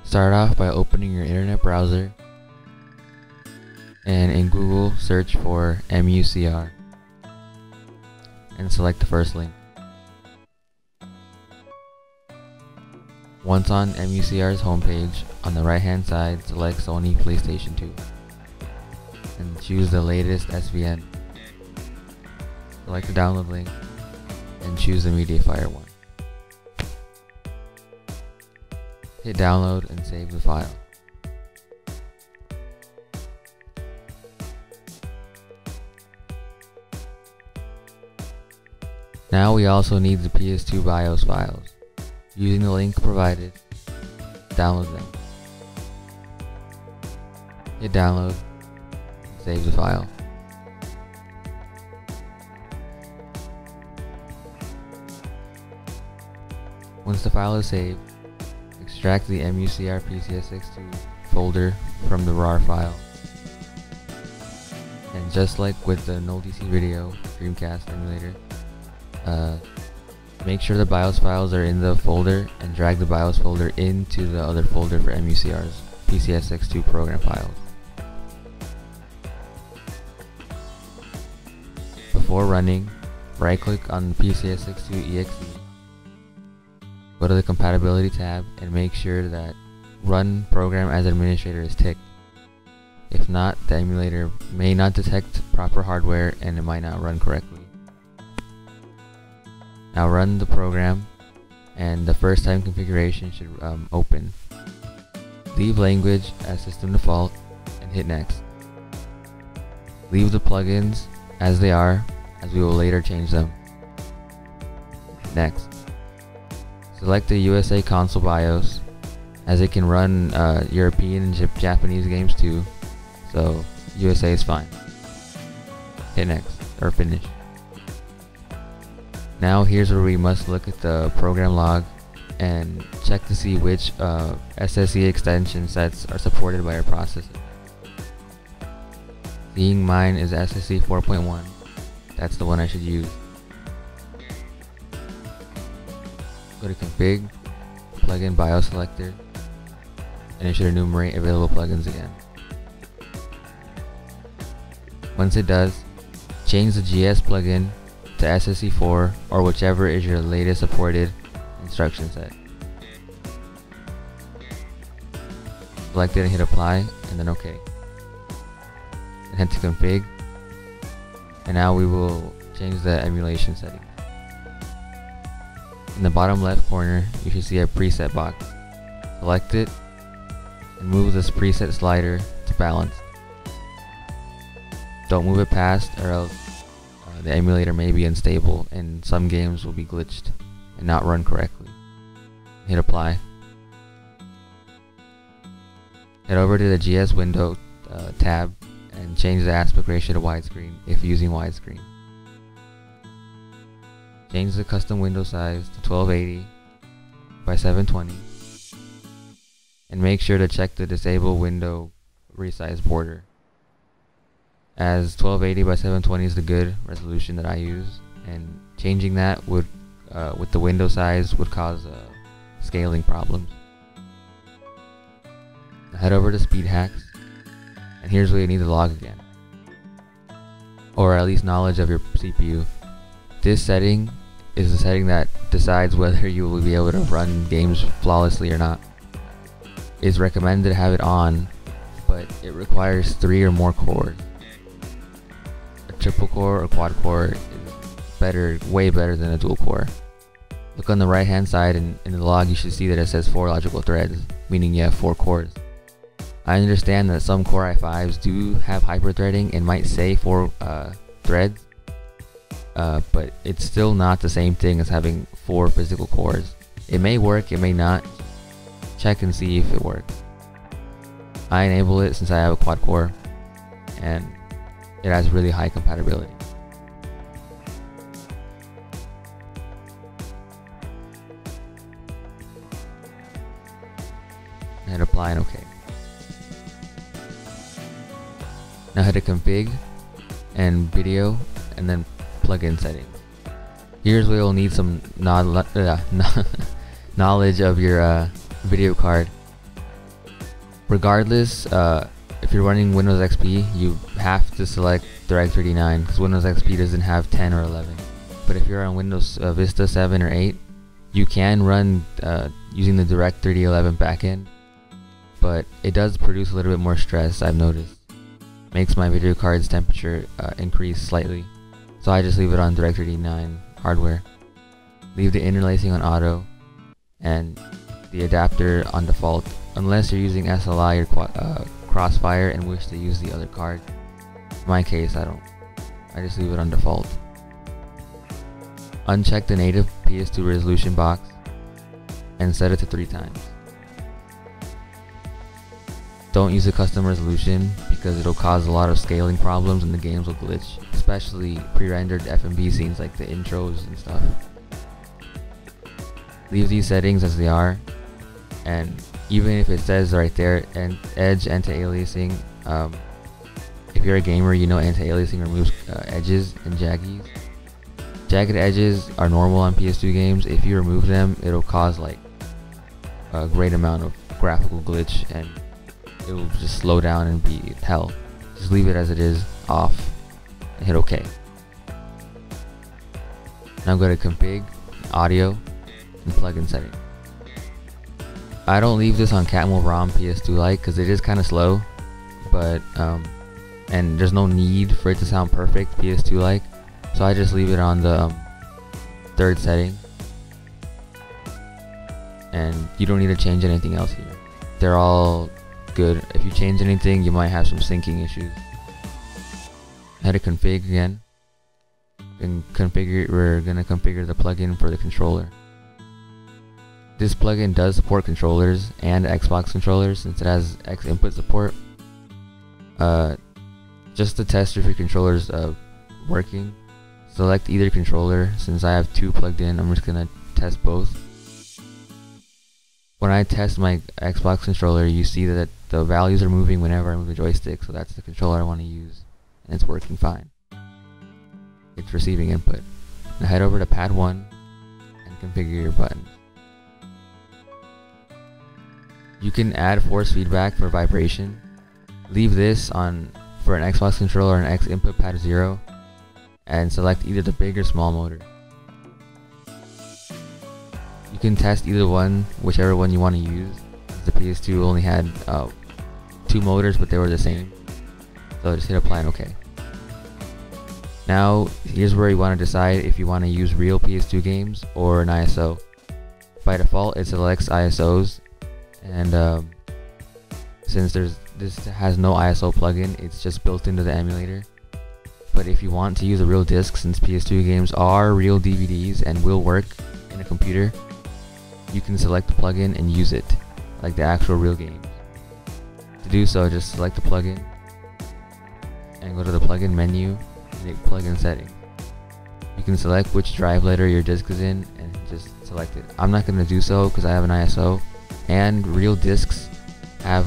Start off by opening your internet browser and in Google search for MUCR and select the first link. Once on MUCR's homepage, on the right hand side select Sony PlayStation 2 and choose the latest SVN. Select the download link and choose the MediaFire one. Hit download and save the file. Now we also need the PS2 BIOS files. Using the link provided, download them. Hit download and save the file. Once the file is saved, extract the MUCR PCSX2 folder from the RAR file. And just like with the NoldTC video Dreamcast emulator, make sure the BIOS files are in the folder and drag the BIOS folder into the other folder for MUCR's PCSX2 program files. Before running, right click on the PCSX2 exe, go to the compatibility tab and make sure that run program as administrator is ticked. If not, the emulator may not detect proper hardware and it might not run correctly. Now run the program and the first time configuration should open. Leave language as system default and hit next. Leave the plugins as they are, as we will later change them. Next. Select the USA console BIOS, as it can run European and Japanese games too, so USA is fine. Hit next, or finish. Now here's where we must look at the program log and check to see which SSE extension sets are supported by our processor. Seeing mine is SSE 4.1, that's the one I should use. Go to config, plugin BIOS selector, and it should enumerate available plugins again. Once it does, change the GS plugin to SSE4 or whichever is your latest supported instruction set. Select it and hit apply and then OK. And head to config, and now we will change the emulation setting. In the bottom left corner you should see a preset box. Select it and move this preset slider to balanced. Don't move it past or else the emulator may be unstable and some games will be glitched and not run correctly. Hit apply. Head over to the GS window tab and change the aspect ratio to widescreen if using widescreen. Change the custom window size to 1280 by 720 and make sure to check the disable window resize border, as 1280 by 720 is the good resolution that I use, and changing that would with the window size would cause scaling problems. Now head over to speed hacks, and here's where you need to log again, or at least knowledge of your CPU. This setting is the setting that decides whether you will be able to run games flawlessly or not. It's recommended to have it on, but it requires 3 or more cores. A triple core or quad core is better, way better than a dual core. Look on the right hand side and in the log you should see that it says 4 logical threads, meaning you have 4 cores. I understand that some Core i5s do have hyperthreading and might say 4 threads, but it's still not the same thing as having 4 physical cores. It may work, it may not. Check and see if it works. I enable it since I have a quad core and it has really high compatibility. And apply and OK. Now head to config and video and then plugin settings. Here's where you'll need some knowledge of your video card. Regardless, if you're running Windows XP, you have to select Direct3D9 because Windows XP doesn't have 10 or 11. But if you're on Windows Vista 7 or 8, you can run using the Direct3D11 backend, but it does produce a little bit more stress, I've noticed. Makes my video card's temperature increase slightly, so I just leave it on Direct3D9 hardware. Leave the interlacing on auto and the adapter on default, unless you're using SLI or Crossfire and wish to use the other card. In my case, I don't. I just leave it on default. Uncheck the native PS2 resolution box and set it to 3 times. Don't use a custom resolution because it'll cause a lot of scaling problems and the games will glitch, especially pre-rendered FMV scenes like the intros and stuff. Leave these settings as they are, and even if it says right there edge anti-aliasing, if you're a gamer, you know anti-aliasing removes edges and jaggies. Jagged edges are normal on PS2 games. If you remove them, it'll cause like a great amount of graphical glitch and it will just slow down and be hell. Just leave it as it is, off, and hit OK. Now go to config, audio, and plugin setting. I don't leave this on Catmull ROM PS2 Lite because it is kind of slow, but and there's no need for it to sound perfect PS2 like, so I just leave it on the 3rd setting, and you don't need to change anything else here. They're all good. If you change anything, you might have some syncing issues. Head to config again, and we're gonna configure the plugin for the controller. This plugin does support controllers and Xbox controllers since it has X input support. Just to test if your controller's working, select either controller. Since I have 2 plugged in, I'm just gonna test both. When I test my Xbox controller, you see that the values are moving whenever I move the joystick, so that's the controller I want to use, and it's working fine. It's receiving input. Now head over to pad 1 and configure your buttons. You can add force feedback for vibration. Leave this on for an Xbox controller and X input pad 0, and select either the big or small motor. You can test either one, whichever one you want to use. The PS2 only had 2 motors, but they were the same. So just hit apply and OK. Now here's where you want to decide if you want to use real PS2 games or an ISO. By default, it selects ISOs, and since this has no ISO plugin, it's just built into the emulator. But if you want to use a real disc, since PS2 games are real DVDs and will work in a computer, you can select the plugin and use it like the actual real game. To do so, just select the plugin and go to the plugin menu and hit plugin settings. You can select which drive letter your disc is in and just select it. I'm not going to do so because I have an ISO, and real discs have